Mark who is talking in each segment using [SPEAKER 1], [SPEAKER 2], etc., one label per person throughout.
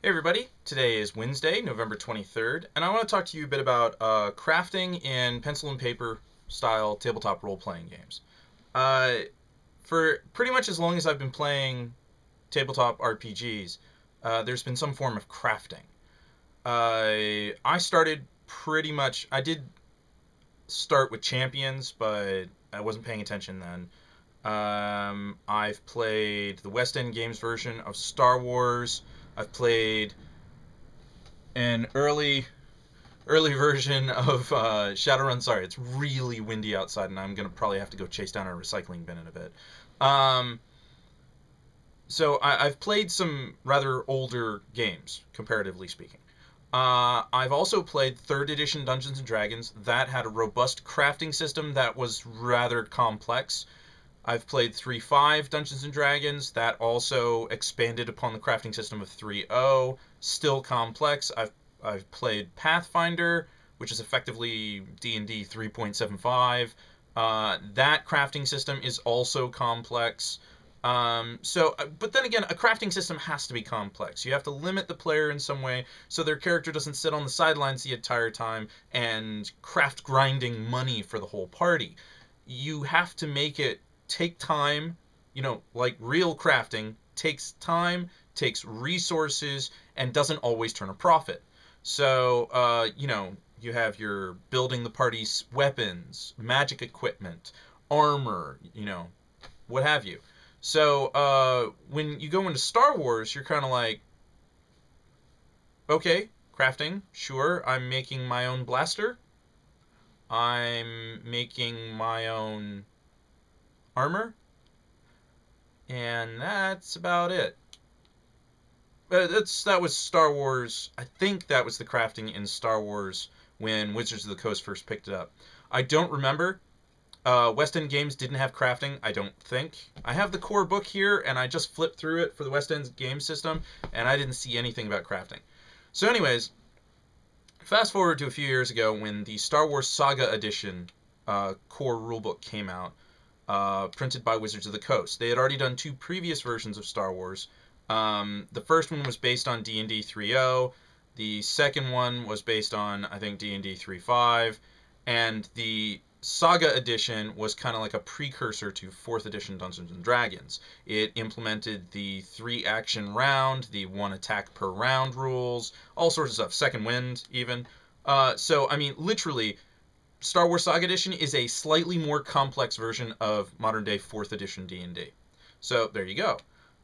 [SPEAKER 1] Hey everybody, today is Wednesday, November 23rd, and I want to talk to you a bit about crafting in pencil and paper style tabletop role-playing games. Uh, for pretty much as long as I've been playing tabletop RPGs, there's been some form of crafting. I started pretty much, I did start with Champions, but I wasn't paying attention then. I've played the West End Games version of Star Wars. I've played an early version of Shadowrun. Sorry, it's really windy outside, and I'm gonna probably have to go chase down a recycling bin in a bit. Um, I've played some rather older games, comparatively speaking. I've also played 3rd edition Dungeons and Dragons. That had a robust crafting system that was rather complex. I've played 3.5 Dungeons and Dragons. That also expanded upon the crafting system of 3.0. Still complex. I've played Pathfinder, which is effectively D&D 3.75. That crafting system is also complex. But then again, a crafting system has to be complex. You have to limit the player in some way so their character doesn't sit on the sidelines the entire time and craft grinding money for the whole party. You have to make it take time, like real crafting takes time, takes resources, and doesn't always turn a profit. So, you have your building the party's weapons, magic equipment, armor, what have you. So, when you go into Star Wars, you're kind of like, okay, crafting, sure, I'm making my own blaster. I'm making my own armor, and that's about it. That was Star Wars. I think that was the crafting in Star Wars when Wizards of the Coast first picked it up. I don't remember. West End Games didn't have crafting, I don't think. I have the core book here, and I just flipped through it for the West End game system, and I didn't see anything about crafting. So anyways, fast forward to a few years ago when the Star Wars Saga edition core rulebook came out. Printed by Wizards of the Coast. They had already done 2 previous versions of Star Wars. The first one was based on D&D 3.0. The second one was based on, I think, D&D 3.5. And the Saga edition was kind of like a precursor to 4th edition Dungeons and Dragons. It implemented the 3 action round, the 1 attack per round rules, all sorts of stuff. Second wind, even. Literally, Star Wars Saga Edition is a slightly more complex version of modern-day 4th edition D&D. So, there you go.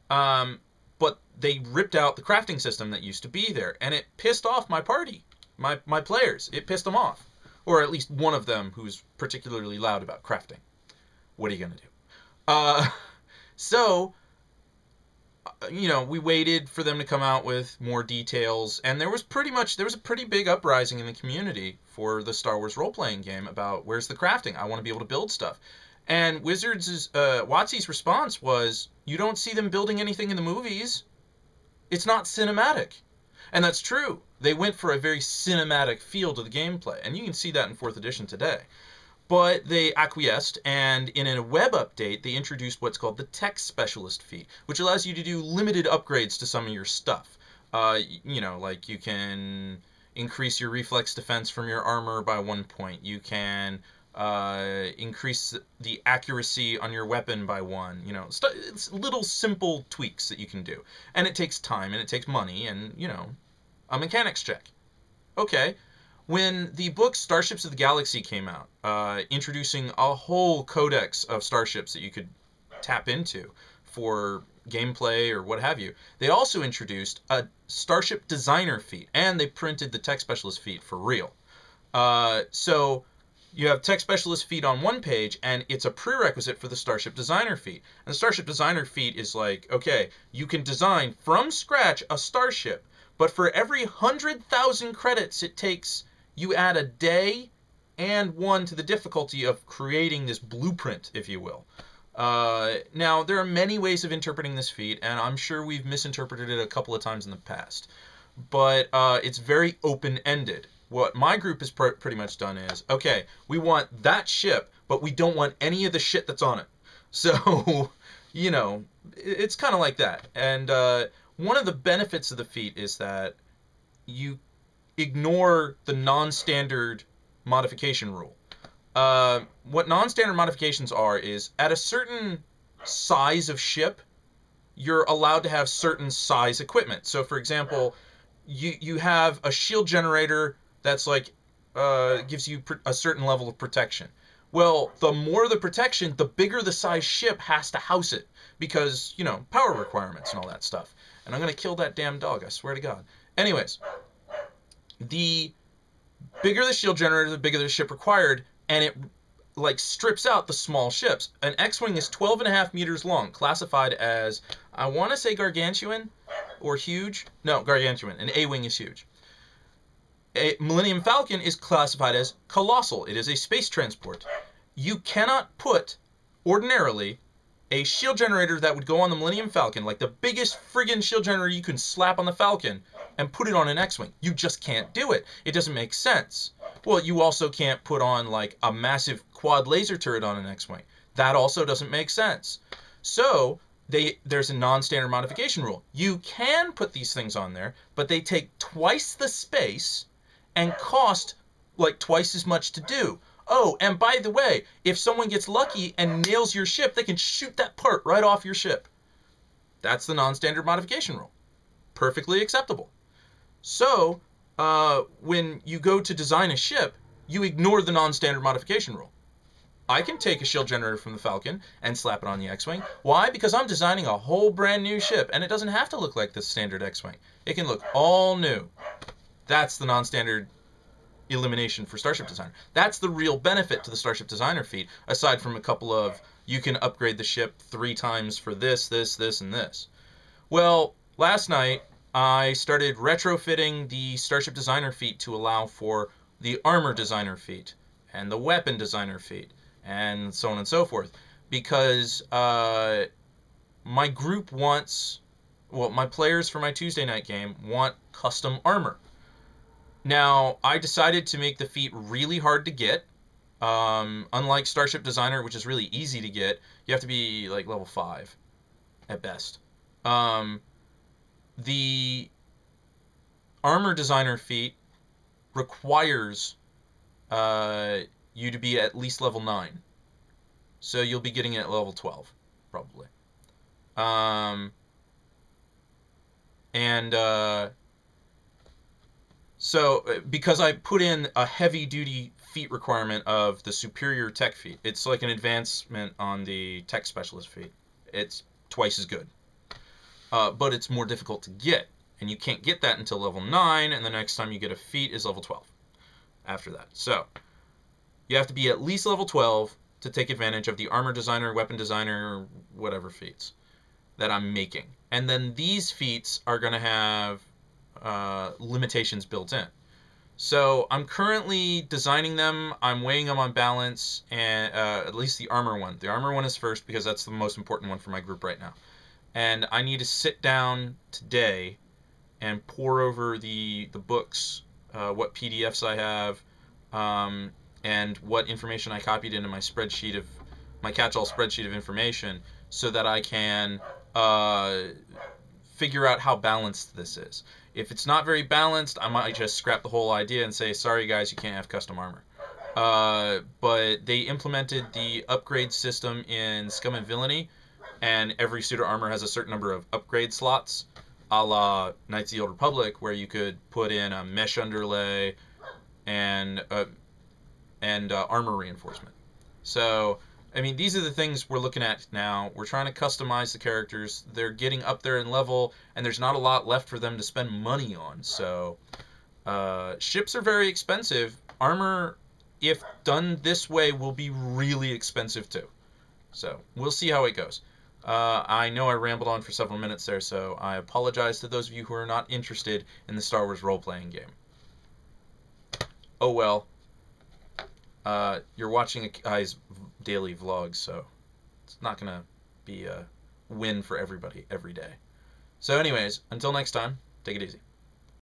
[SPEAKER 1] But they ripped out the crafting system that used to be there, and it pissed off my party, my players. It pissed them off. Or at least one of them who's particularly loud about crafting. What are you going to do? So, we waited for them to come out with more details, and there was a pretty big uprising in the community for the Star Wars role-playing game about where's the crafting? I want to be able to build stuff. And Wizards' WotC's response was, you don't see them building anything in the movies. It's not cinematic. And that's true. They went for a very cinematic feel to the gameplay, and you can see that in 4th edition today. But they acquiesced, and in a web update, they introduced what's called the Tech Specialist feat, which allows you to do limited upgrades to some of your stuff. Like you can increase your reflex defense from your armor by 1 point. You can increase the accuracy on your weapon by 1. It's little simple tweaks that you can do. And it takes time, and it takes money, and, a mechanics check. Okay. When the book Starships of the Galaxy came out, introducing a whole codex of starships that you could tap into for gameplay or what have you, they also introduced a Starship Designer feat, and they printed the Tech Specialist feat for real. So you have Tech Specialist feat on one page, and it's a prerequisite for the Starship Designer feat. And the Starship Designer feat is like, okay, you can design from scratch a starship, but for every 100,000 credits it takes, you add a day and 1 to the difficulty of creating this blueprint, if you will. Now, there are many ways of interpreting this feat, and I'm sure we've misinterpreted it a couple of times in the past. But it's very open-ended. What my group has pretty much done is, okay, we want that ship, but we don't want any of the shit that's on it. So, it's kind of like that. And one of the benefits of the feat is that you ignore the non-standard modification rule. What non-standard modifications are is at a certain size of ship, you're allowed to have certain size equipment. So, for example, you have a shield generator that's like gives you a certain level of protection. Well, the more the protection, the bigger the size ship has to house it because, you know, power requirements and all that stuff. And I'm going to kill that damn dog, I swear to God. Anyways, the bigger the shield generator, the bigger the ship required, and it like strips out the small ships. An X-Wing is 12.5 meters long, classified as, I want to say gargantuan or huge. No, gargantuan. An A-Wing is huge. A Millennium Falcon is classified as colossal. It is a space transport. You cannot put, ordinarily, a shield generator that would go on the Millennium Falcon, like the biggest friggin' shield generator you can slap on the Falcon, and put it on an X-Wing. You just can't do it. It doesn't make sense. Well, you also can't put on, like, a massive quad laser turret on an X-Wing. That also doesn't make sense. So, there's a non-standard modification rule. You can put these things on there, but they take twice the space and cost, like, twice as much to do. Oh, and by the way, if someone gets lucky and nails your ship, they can shoot that part right off your ship. That's the non-standard modification rule. Perfectly acceptable. So, when you go to design a ship, you ignore the non-standard modification rule. I can take a shield generator from the Falcon and slap it on the X-Wing. Why? Because I'm designing a whole brand new ship, and it doesn't have to look like the standard X-Wing. It can look all new. That's the non-standard elimination for Starship Designer. That's the real benefit to the Starship Designer feat, aside from a couple of, you can upgrade the ship 3 times for this, and this. Well, last night, I started retrofitting the Starship Designer feat to allow for the Armor Designer feat, and the Weapon Designer feat, and so on and so forth. Because my group wants, well, my players for my Tuesday night game want custom armor. Now, I decided to make the feat really hard to get. Unlike Starship Designer, which is really easy to get, you have to be like level 5 at best. The Armor Designer feat requires you to be at least level 9. So you'll be getting it at level 12, probably. So, because I put in a heavy-duty feat requirement of the Superior Tech feat, it's like an advancement on the Tech Specialist feat. It's twice as good. But it's more difficult to get, and you can't get that until level 9, and the next time you get a feat is level 12 after that. So, you have to be at least level 12 to take advantage of the Armor Designer, Weapon Designer, whatever feats that I'm making. And then these feats are going to have limitations built in. So I'm currently designing them. I'm weighing them on balance, and at least the armor one. The armor one is first because that's the most important one for my group right now. And I need to sit down today and pour over the books, what PDFs I have, and what information I copied into my spreadsheet of my catch-all spreadsheet of information, so that I can figure out how balanced this is. If it's not very balanced, I might just scrap the whole idea and say, sorry guys, you can't have custom armor. But they implemented the upgrade system in Scum and Villainy, and every suit of armor has a certain number of upgrade slots, a la Knights of the Old Republic, where you could put in a mesh underlay and armor reinforcement. So, I mean, these are the things we're looking at now. We're trying to customize the characters. They're getting up there in level, and there's not a lot left for them to spend money on. So, ships are very expensive. Armor, if done this way, will be really expensive too. So, we'll see how it goes. I know I rambled on for several minutes there, so I apologize to those of you who are not interested in the Star Wars role-playing game. Oh well. You're watching a guy's daily vlog, so it's not going to be a win for everybody every day. So anyways, until next time, take it easy.